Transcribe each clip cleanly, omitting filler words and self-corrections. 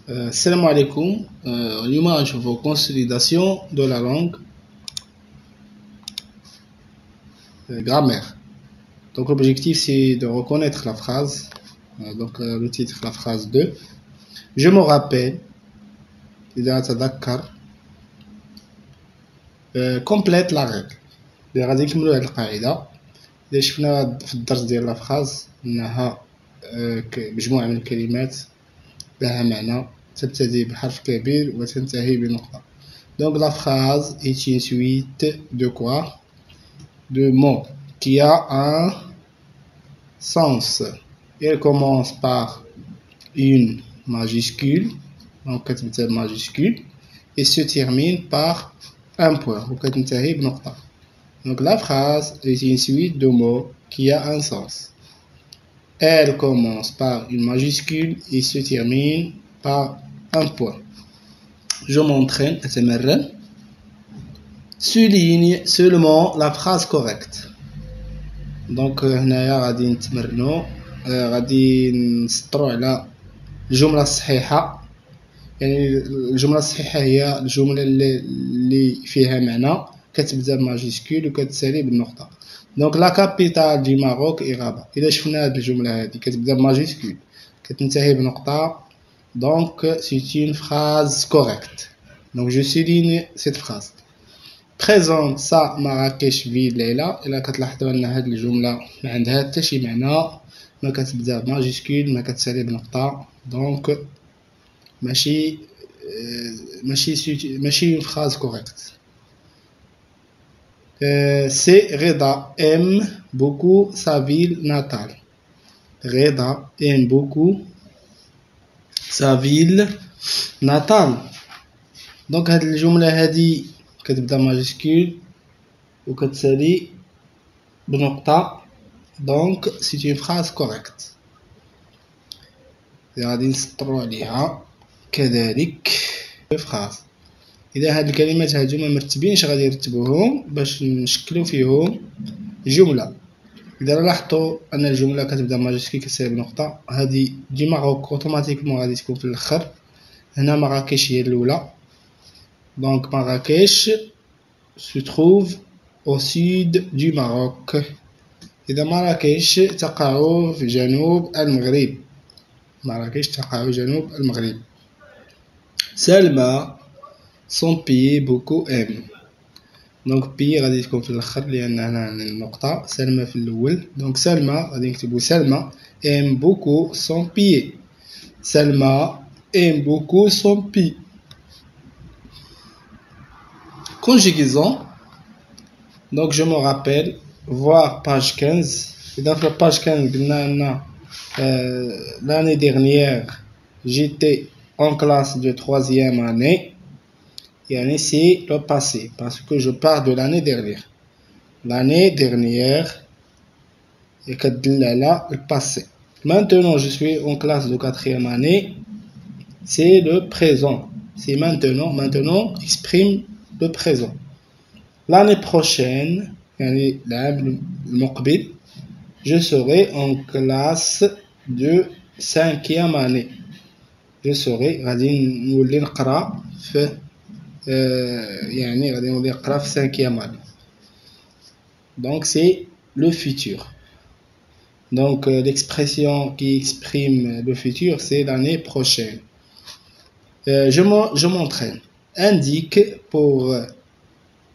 Salam alaikum. اليوم غنشوفو consolidation de la langue grammaire. Donc l'objectif c'est de reconnaître la phrase. Donc le titre, la phrase 2. Je me rappelle. إذا أتذكر. Complète la règle. غادي نكملو هاد القاعدة. إذا شفنا في الدرس ديال لا phrase أنها مجموعة من الكلمات لها معنى تبتدي بحرف كبير وتنتهي بنقطة. Donc la phrase est une suite de quoi? De mots qui a un sens. Elle commence par une majuscule, donc كتبدا majuscule, et se termine par un point وكتنتهي بنقطة. Donc la phrase est une suite de mots qui a un sens. Elle commence par une majuscule et se termine par un point. Je m'entraîne à أتمرن. Souligne seulement la phrase correcte. Donc هنايا غادي نتمرنوا غادي نسطروا على الجملة الصحيحة. يعني الجملة الصحيحة هي الجملة اللي فيها معنى كتبدا بماجيسكول وكتسالي بالنقطة. دونك لا كابيتال دي ماروك اي رابط. إذا شفنا هاد الجملة هادي كتبدا بماجيسكول كتنتهي بنقطة. Donc c'est une phrase correcte. Donc je souligne cette phrase. Présente ça Marrakech ville ليلى. إلا كتلاحظوا أن هاد الجملة ما عندها حتى شي معنى، ما كتبدا بماجيسكول ما كتسالي بنقطة. دونك ماشي une phrase correcte. C'est Reda aime beaucoup sa ville natale. Reda aime beaucoup sa ville natale. Donc هاد الجملة هادي كتبدا ماجيسكول وكتسالي بنقطة. Donc c'est une phrase correcte. غادي نسطروا عليها كذلك phrase. إذا هاد الكلمات هادو ما مرتبينش غادي نرتبوهم باش نشكلو فيهم جملة. إذا لاحظتوا أن الجملة كتبدا ماجيسكول كتسالي بنقطة، هادي دي ماروك اوتوماتيكمون غادي تكون في الآخر. هنا مراكش هي الأولى. Donc Marrakech se trouve au sud du Maroc. إذا مراكش تقع في جنوب المغرب. مراكش تقع في جنوب المغرب. سلمى son pays beaucoup aime. Donc pays غادي تكون في الآخر لأن هنا النقطة. سلمى في الأول. Donc سلمى غادي نكتبو سلمى aime beaucoup son pays. سلمى aime beaucoup son pays. Conjugaison. Donc je me rappelle voir page 15. Et dans la page 15 l'année dernière j'étais en classe de 3e année. Et c'est le passé parce que je parle de l'année dernière. L'année dernière et le passé. Maintenant je suis en classe de 4e année. C'est le présent. C'est maintenant. Maintenant exprime le présent. L'année prochaine, je serai en classe de 5e année. Je serai غادي نولي نقرا في غادي نولي نقرا في 5e année. Donc c'est le futur. Donc l'expression qui exprime le futur c'est l'année prochaine. Je m'entraîne. Indique pour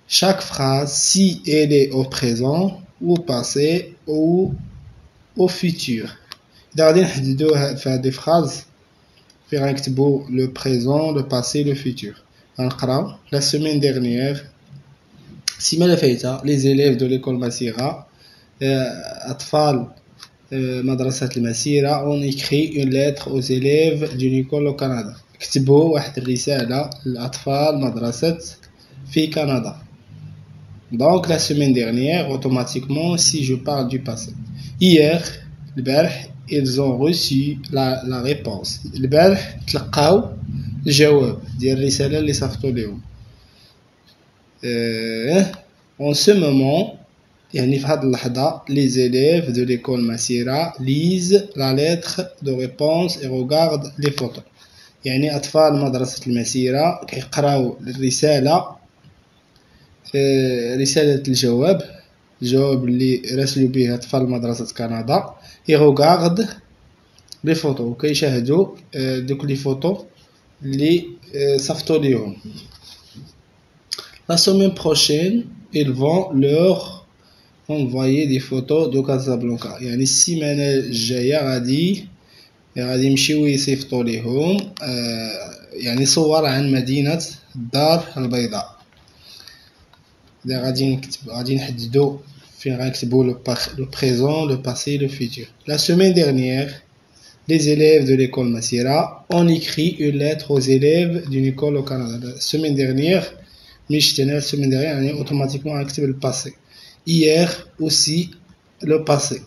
chaque phrase si elle est au présent, au passé ou au futur. إذا غادي نحددو في هذه phrase فين غنكتبو le présent, le passé, le futur. غنقراو la semaine dernière السيمانة فايتة les élèves de l'école Massira أطفال مدرسة المسيرة on écrit une lettre aux élèves d'une école au Canada. كتبوا واحد الرسالة للأطفال مدرسة في كندا. Donc la semaine dernière automatiquement si je parle du passé. Hier البارح ils ont reçu la réponse. البارح تلقاو الجواب ديال الرسالة اللي صيفطوا لهم. En ce moment يعني في هذه اللحظة les élèves de l'école Massira lisent la lettre de réponse et regardent les photos. يعني أطفال مدرسة المسيرة كيقراو الرسالة، رسالة الجواب اللي راسلوا به أطفال مدرسة كندا. ils regardent les photos وكيشاهدوا دوك لي فوتو اللي صيفطوا ليهم. La semaine prochaine ils vont leur envoyer des photos de Casablanca. يعني السيمانة الجاية غادي يمشيو يصيفطوا ليهم يعني صور عن مدينة الدار البيضاء. غادي نحددو فين غنكتبو le présent, le passé, le futur. La semaine dernière, les élèves de l'école Massira ont écrit une lettre aux élèves d'une école au Canada. La semaine dernière, la semaine dernière, يعني automatiquement غنكتب le passé. Hier aussi le passé.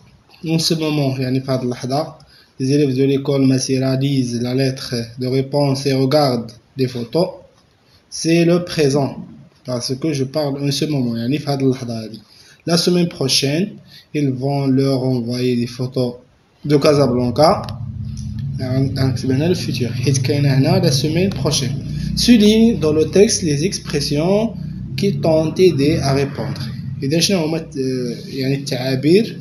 En ce moment, يعني في هاد اللحظة, les élèves de l'école Massira lisent la lettre de réponse et regardent les photos. C'est le présent parce que je parle en ce moment, يعني في هاد اللحظة هادي. La semaine prochaine, ils vont leur envoyer des photos de Casablanca. Le futur. La semaine prochaine. Souligne dans le texte les expressions qui t'ont aidé à répondre. إذا شنو هما يعني التعابير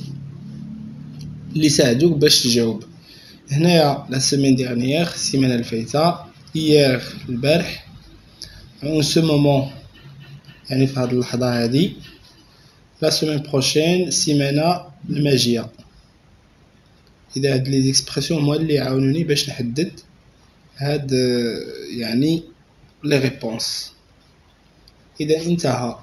اللي ساعدوك باش تجاوب. هنايا la semaine dernière السيمانة الفايتة. Hier البارح. En ce moment يعني في هاد اللحظة هادي. La semaine prochaine السيمانة الماجية. إذا هاد لي زيكسبرسيون هما اللي يعاونوني باش نحدد هاد يعني لي ريبونس. إذا انتهى